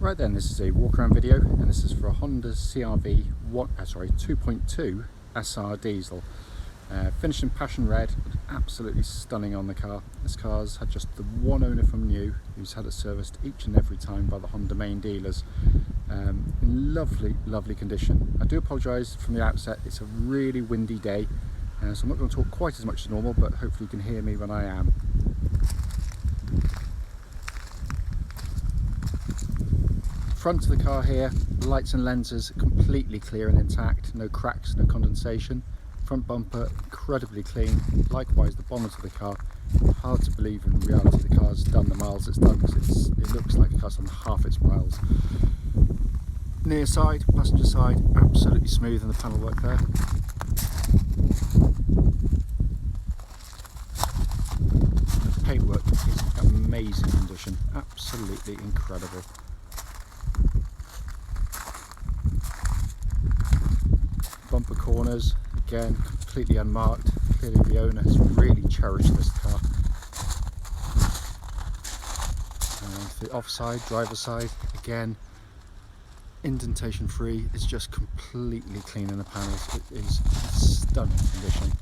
Right then, this is a walk around video, and this is for a Honda CR-V 2.2 SR diesel. Finished in passion red, absolutely stunning on the car. This car's had just the one owner from new, who's had it serviced each and every time by the Honda main dealers. In lovely condition. I do apologise from the outset, it's a really windy day, so I'm not going to talk quite as much as normal, but hopefully you can hear me when I am. Front of the car here, lights and lenses completely clear and intact, no cracks, no condensation. Front bumper incredibly clean, likewise the bonnet of the car. Hard to believe in reality the car's done the miles it's done, because it looks like the car's done half its miles. Near side, passenger side, absolutely smooth in the panel work there. The paintwork is amazing condition, absolutely incredible. Bumper corners, again, completely unmarked. Clearly the owner has really cherished this car. The offside, driver's side, again, indentation free, is just completely clean in the panels. It is stunning condition.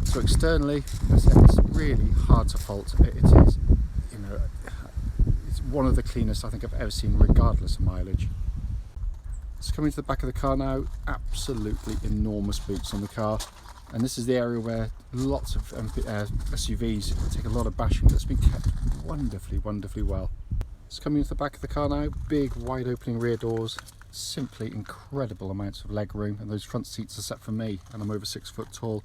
So externally, as I said, it's really hard to fault. It is, you know, it's one of the cleanest I think I've ever seen, regardless of mileage. It's coming to the back of the car now. Absolutely enormous boots on the car, and this is the area where lots of SUVs take a lot of bashing. That's been kept wonderfully well. It's coming to the back of the car now. Big, wide opening rear doors. Simply incredible amounts of leg room, and those front seats are set for me, and I'm over 6 foot tall.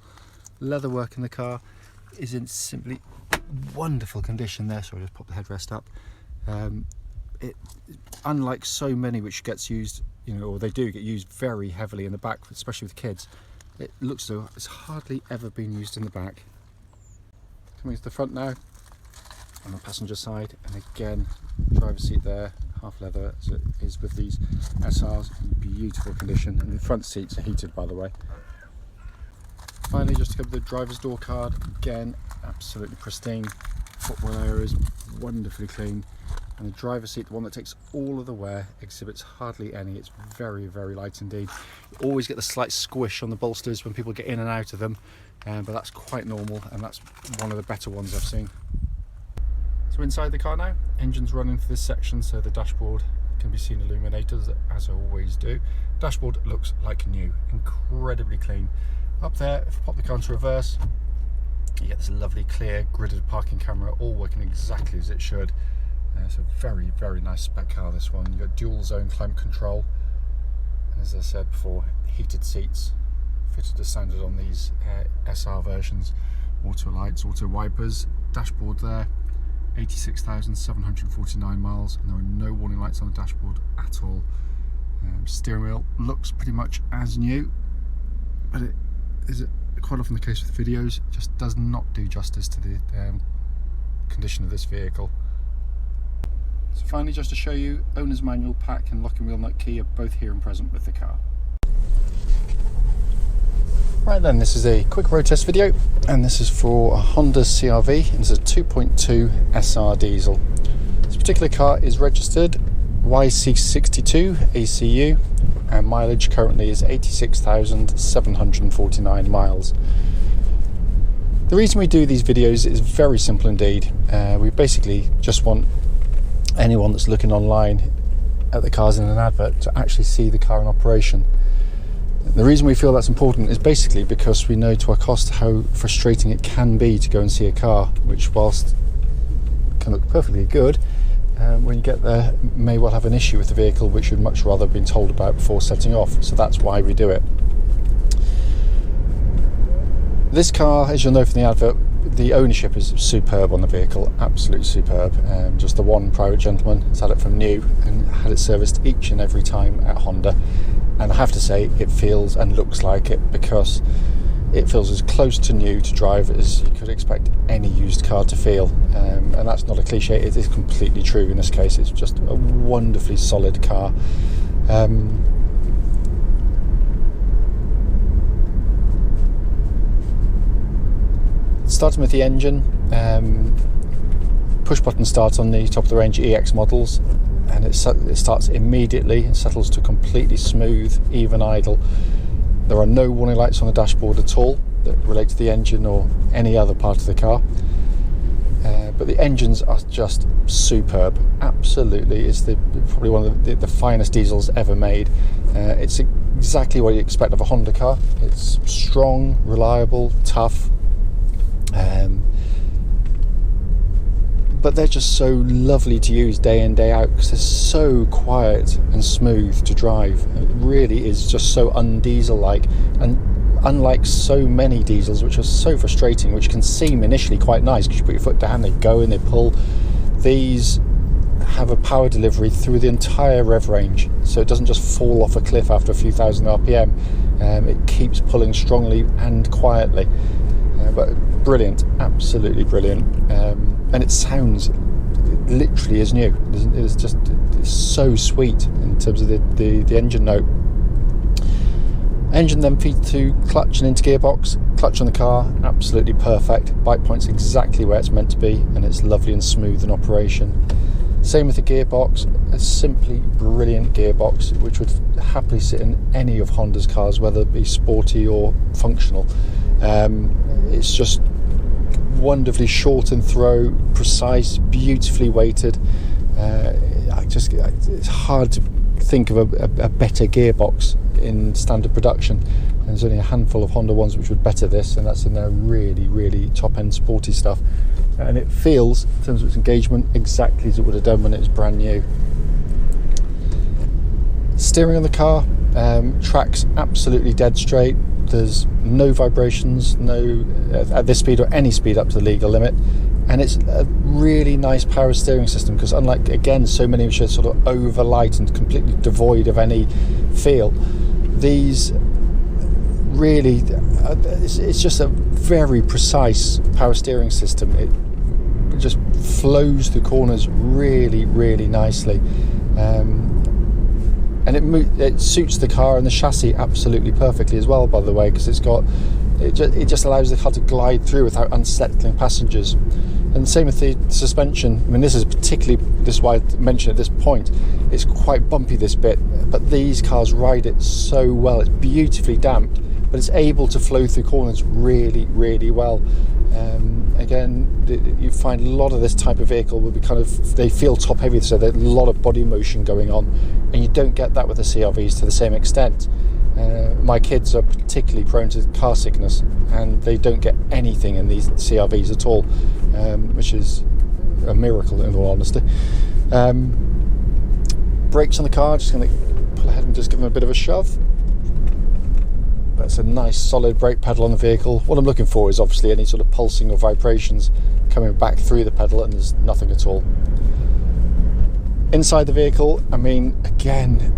Leatherwork in the car is in simply wonderful condition there. So I'll just pop the headrest up. Unlike so many which gets used, you know, or they do get used very heavily in the back, especially with kids, it looks as though it's hardly ever been used in the back. Coming to the front now, on the passenger side, and again, driver's seat there, half leather as it is with these SRs, in beautiful condition, and the front seats are heated, by the way. Finally, just to go with the driver's door card, again, absolutely pristine. Footwell area is wonderfully clean, and the driver's seat, the one that takes all of the wear, exhibits hardly any. It's very light indeed. You always get the slight squish on the bolsters when people get in and out of them, but that's quite normal, and that's one of the better ones I've seen. So inside the car now, engine's running for this section, so the dashboard can be seen illuminated as I always do. Dashboard looks like new, incredibly clean. Up there, if I pop the car into reverse, you get this lovely clear gridded parking camera, all working exactly as it should. It's a very nice spec car, this one. You've got dual zone climate control, and as I said before, heated seats fitted as standard on these SR versions. Auto lights, auto wipers, dashboard there, 86,749 miles, and there are no warning lights on the dashboard at all. Steering wheel looks pretty much as new, but it is quite often the case with videos, it just does not do justice to the condition of this vehicle. So finally, just to show you, owner's manual, pack and locking wheel nut key are both here and present with the car. Right then, this is a quick road test video, and this is for a Honda CR-V. It's a 2.2 SR diesel. This particular car is registered YE62ACU, and mileage currently is 86,749 miles. The reason we do these videos is very simple indeed. We basically just want anyone that's looking online at the cars in an advert to actually see the car in operation. The reason we feel that's important is basically because we know to our cost how frustrating it can be to go and see a car which, whilst can look perfectly good, when you get there, may well have an issue with the vehicle which you'd much rather have been told about before setting off. So that's why we do it. This car, as you'll know from the advert, the ownership is superb on the vehicle, absolutely superb. Just the one private gentleman has had it from new and had it serviced each and every time at Honda, and I have to say it feels and looks like it, because it feels as close to new to drive as you could expect any used car to feel, and that's not a cliche, it is completely true in this case. It's just a wonderfully solid car. Starting with the engine, push button start on the top of the range EX models, and it starts immediately and settles to completely smooth, even idle. There are no warning lights on the dashboard at all that relate to the engine or any other part of the car. But the engines are just superb. Absolutely, it's probably one of the finest diesels ever made. It's exactly what you expect of a Honda car. It's strong, reliable, tough. But they're just so lovely to use day in, day out, because they're so quiet and smooth to drive. It really is just so un-diesel-like, and unlike so many diesels, which are so frustrating, which can seem initially quite nice because you put your foot down, they go and they pull. These have a power delivery through the entire rev range, so it doesn't just fall off a cliff after a few thousand RPM. It keeps pulling strongly and quietly. But brilliant, absolutely brilliant. And it sounds literally as new. It's so sweet in terms of the engine note. Engine then feeds to clutch and into gearbox. Clutch on the car, absolutely perfect. Bite point's exactly where it's meant to be, and it's lovely and smooth in operation. Same with the gearbox, a simply brilliant gearbox which would happily sit in any of Honda's cars, whether it be sporty or functional. It's just wonderfully short and throw, precise, beautifully weighted. It's hard to think of a better gearbox in standard production. And there's only a handful of Honda ones which would better this, and that's in their really, really top-end sporty stuff. And it feels, in terms of its engagement, exactly as it would have done when it was brand new. Steering on the car, tracks absolutely dead straight. There's no vibrations, no at this speed or any speed up to the legal limit, and it's a really nice power steering system, because unlike, again, so many which are sort of over light and completely devoid of any feel, these really, it's just a very precise power steering system. It just flows through corners really, really nicely. And it suits the car and the chassis absolutely perfectly as well, by the way, because it just allows the car to glide through without unsettling passengers. And same with the suspension. I mean, this is why I mentioned at this point, it's quite bumpy, this bit, but these cars ride it so well. It's beautifully damped, but it's able to flow through corners really, really well. Again, you find a lot of this type of vehicle will be they feel top heavy, so there's a lot of body motion going on, and you don't get that with the CR-Vs to the same extent. My kids are particularly prone to car sickness, and they don't get anything in these CR-Vs at all, which is a miracle in all honesty. Brakes on the car, just going to pull ahead and just give them a bit of a shove. That's a nice solid brake pedal on the vehicle. What I'm looking for is obviously any sort of pulsing or vibrations coming back through the pedal, and there's nothing at all. Inside the vehicle, I mean, again,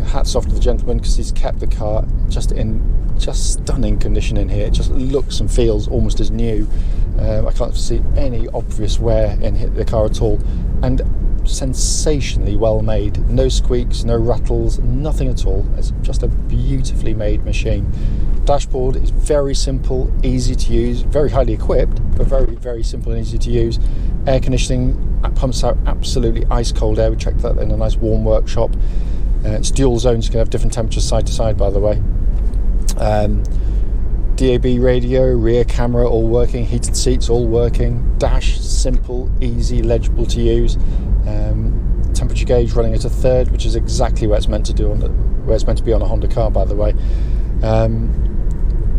hats off to the gentleman, because he's kept the car just in stunning condition in here. It just looks and feels almost as new. I can't see any obvious wear in the car at all, and sensationally well made. No squeaks, no rattles, nothing at all. It's just a beautifully made machine. Dashboard is very simple, easy to use, very highly equipped, but very, very simple and easy to use. Air conditioning pumps out absolutely ice cold air. We checked that in a nice warm workshop. It's dual zones, you can have different temperatures side to side, by the way. DAB radio, rear camera all working, heated seats all working. Dash, simple, easy, legible to use. Temperature gauge running at a third, which is exactly where it's meant to be on a Honda car, by the way.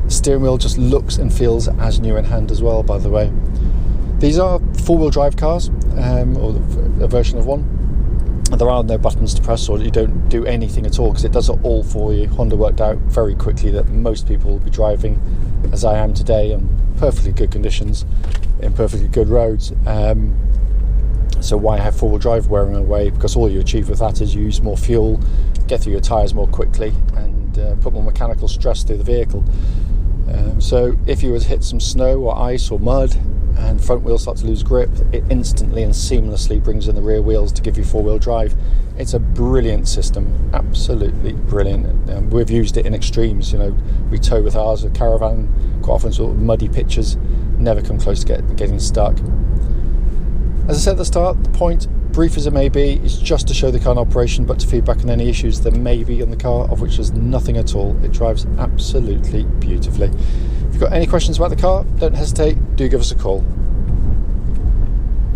Steering wheel just looks and feels as new in hand as well, by the way. These are four-wheel drive cars, or a version of one. There are no buttons to press, or you don't do anything at all, because it does it all for you. Honda worked out very quickly that most people will be driving, as I am today, on perfectly good conditions, in perfectly good roads. So why have four-wheel drive wearing away? Because all you achieve with that is you use more fuel, get through your tyres more quickly, and put more mechanical stress through the vehicle. So if you were to hit some snow or ice or mud, and front wheels start to lose grip, it instantly and seamlessly brings in the rear wheels to give you four-wheel drive. It's a brilliant system, absolutely brilliant. We've used it in extremes, you know, we tow with ours, a caravan, quite often sort of muddy pitches, never come close to getting stuck. As I said at the start, the point, brief as it may be, is just to show the car in operation, but to feedback on any issues there may be on the car, of which there's nothing at all. It drives absolutely beautifully. If you've got any questions about the car, don't hesitate, do give us a call.